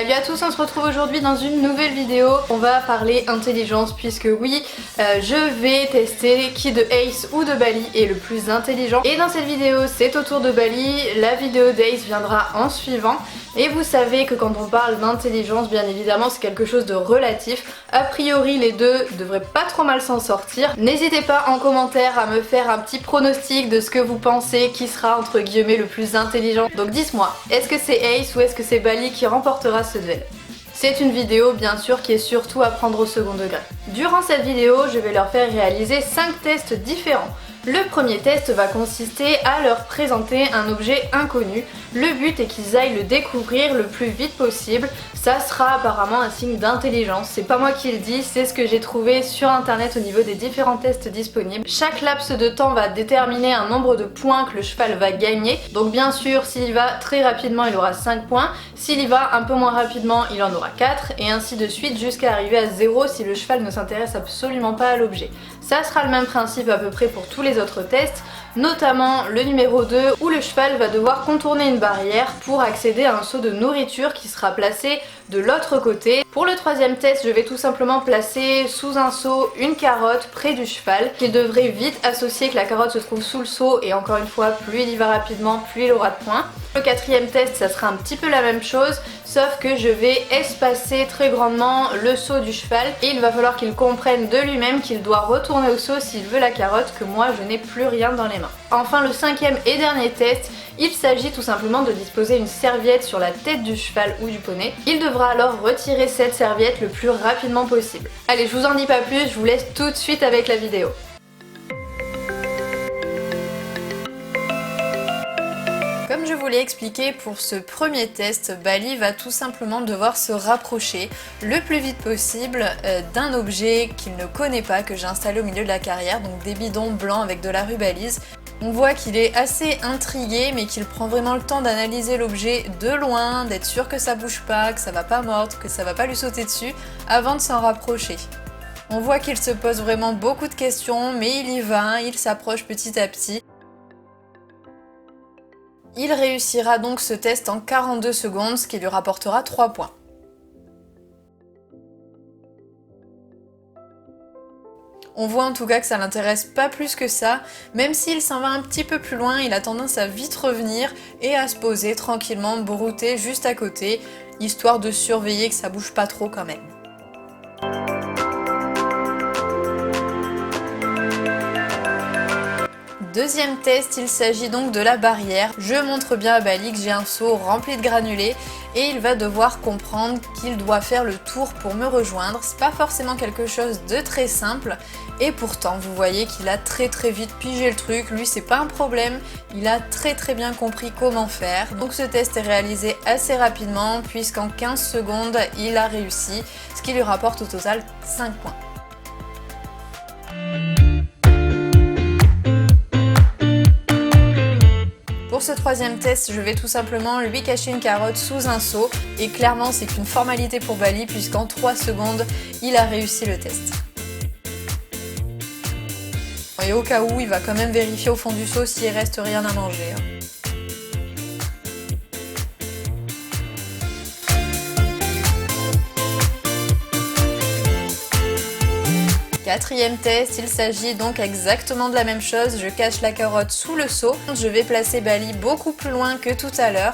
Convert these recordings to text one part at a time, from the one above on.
Salut à tous, on se retrouve aujourd'hui dans une nouvelle vidéo. On va parler intelligence puisque oui, je vais tester qui de Ace ou de Bali est le plus intelligent. Et dans cette vidéo, c'est au tour de Bali, la vidéo d'Ace viendra en suivant. Et vous savez que quand on parle d'intelligence, bien évidemment, c'est quelque chose de relatif. A priori, les deux devraient pas trop mal s'en sortir. N'hésitez pas en commentaire à me faire un petit pronostic de ce que vous pensez qui sera entre guillemets le plus intelligent. Donc dites-moi, est-ce que c'est Ace ou est-ce que c'est Bali qui remportera ce duel? C'est une vidéo bien sûr qui est surtout à prendre au second degré. Durant cette vidéo, je vais leur faire réaliser 5 tests différents. Le premier test va consister à leur présenter un objet inconnu. Le but est qu'ils aillent le découvrir le plus vite possible. Ça sera apparemment un signe d'intelligence. C'est pas moi qui le dis, c'est ce que j'ai trouvé sur internet au niveau des différents tests disponibles. Chaque laps de temps va déterminer un nombre de points que le cheval va gagner. Donc bien sûr, s'il va très rapidement, il aura 5 points. S'il y va un peu moins rapidement, il en aura 4. Et ainsi de suite jusqu'à arriver à 0 si le cheval ne s'intéresse absolument pas à l'objet. Ça sera le même principe à peu près pour tous les autres tests, notamment le numéro 2 où le cheval va devoir contourner une barrière pour accéder à un seau de nourriture qui sera placé de l'autre côté. Pour le troisième test, je vais tout simplement placer sous un seau une carotte près du cheval qu'il devrait vite associer que la carotte se trouve sous le seau et encore une fois, plus il y va rapidement, plus il aura de points. Le quatrième test, ça sera un petit peu la même chose, sauf que je vais espacer très grandement le seau du cheval et il va falloir qu'il comprenne de lui-même qu'il doit retourner au seau s'il veut la carotte, que moi je n'ai plus rien dans les mains. Enfin, le cinquième et dernier test, il s'agit tout simplement de disposer une serviette sur la tête du cheval ou du poney. Il devra alors retirer cette serviette le plus rapidement possible. Allez, je vous en dis pas plus, je vous laisse tout de suite avec la vidéo. Comme je vous l'ai expliqué, pour ce premier test, Bali va tout simplement devoir se rapprocher le plus vite possible d'un objet qu'il ne connaît pas, que j'ai installé au milieu de la carrière, donc des bidons blancs avec de la rubalise. On voit qu'il est assez intrigué, mais qu'il prend vraiment le temps d'analyser l'objet de loin, d'être sûr que ça bouge pas, que ça va pas mordre, que ça va pas lui sauter dessus, avant de s'en rapprocher. On voit qu'il se pose vraiment beaucoup de questions, mais il y va, il s'approche petit à petit. Il réussira donc ce test en 42 secondes, ce qui lui rapportera 3 points. On voit en tout cas que ça l'intéresse pas plus que ça, même s'il s'en va un petit peu plus loin, il a tendance à vite revenir et à se poser tranquillement, brouter juste à côté, histoire de surveiller que ça bouge pas trop quand même. Deuxième test, il s'agit donc de la barrière. Je montre bien à Bali que j'ai un seau rempli de granulés et il va devoir comprendre qu'il doit faire le tour pour me rejoindre. C'est pas forcément quelque chose de très simple et pourtant vous voyez qu'il a très vite pigé le truc. Lui, c'est pas un problème, il a très bien compris comment faire. Donc ce test est réalisé assez rapidement puisqu'en 15 secondes il a réussi, ce qui lui rapporte au total 5 points. Pour ce troisième test, je vais tout simplement lui cacher une carotte sous un seau et clairement c'est une formalité pour Bali puisqu'en 3 secondes, il a réussi le test. Et au cas où, il va quand même vérifier au fond du seau s'il reste rien à manger. Quatrième test, il s'agit donc exactement de la même chose, je cache la carotte sous le seau. Je vais placer Bali beaucoup plus loin que tout à l'heure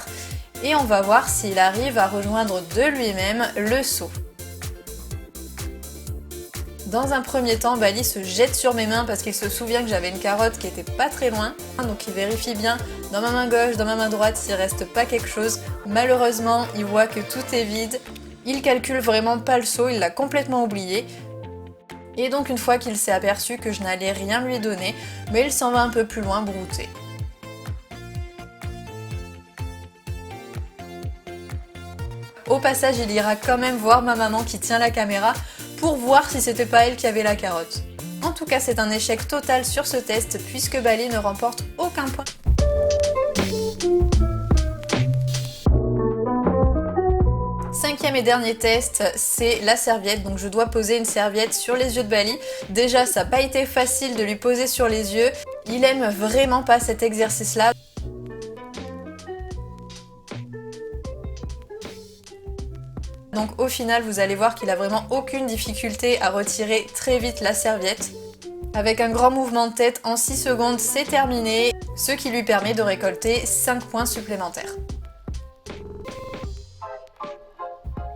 et on va voir s'il arrive à rejoindre de lui-même le seau. Dans un premier temps, Bali se jette sur mes mains parce qu'il se souvient que j'avais une carotte qui était pas très loin. Donc il vérifie bien dans ma main gauche, dans ma main droite s'il reste pas quelque chose. Malheureusement, il voit que tout est vide. Il calcule vraiment pas le seau, il l'a complètement oublié. Et donc une fois qu'il s'est aperçu que je n'allais rien lui donner, mais il s'en va un peu plus loin brouter. Au passage, il ira quand même voir ma maman qui tient la caméra pour voir si c'était pas elle qui avait la carotte. En tout cas, c'est un échec total sur ce test puisque Bali ne remporte aucun point. Cinquième et dernier test, c'est la serviette. Donc je dois poser une serviette sur les yeux de Bali. Déjà, ça n'a pas été facile de lui poser sur les yeux. Il aime vraiment pas cet exercice-là. donc au final vous allez voir qu'il a vraiment aucune difficulté à retirer très vite la serviette. Avec un grand mouvement de tête en 6 secondes, c'est terminé, ce qui lui permet de récolter 5 points supplémentaires.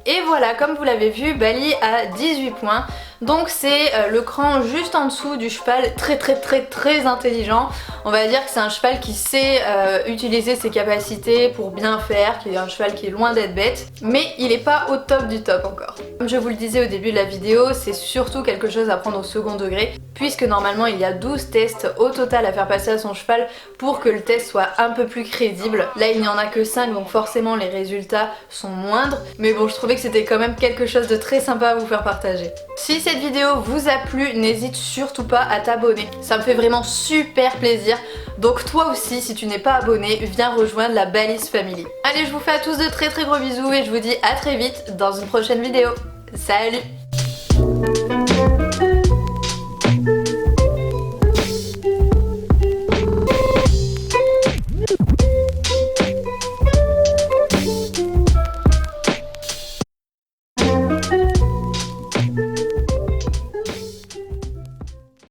Et voilà, comme vous l'avez vu, Bali a 18 points. Donc c'est le cran juste en dessous du cheval très intelligent. On va dire que c'est un cheval qui sait utiliser ses capacités pour bien faire, qui est un cheval qui est loin d'être bête, mais il n'est pas au top du top encore. Comme je vous le disais au début de la vidéo, c'est surtout quelque chose à prendre au second degré, puisque normalement il y a 12 tests au total à faire passer à son cheval pour que le test soit un peu plus crédible. Là il n'y en a que 5, donc forcément les résultats sont moindres, mais bon, je trouvais que c'était quand même quelque chose de très sympa à vous faire partager. Si cette vidéo vous a plu, n'hésite surtout pas à t'abonner, ça me fait vraiment super plaisir. Donc toi aussi, si tu n'es pas abonné, viens rejoindre la Balise Family. Allez, je vous fais à tous de très gros bisous et je vous dis à très vite dans une prochaine vidéo. Salut!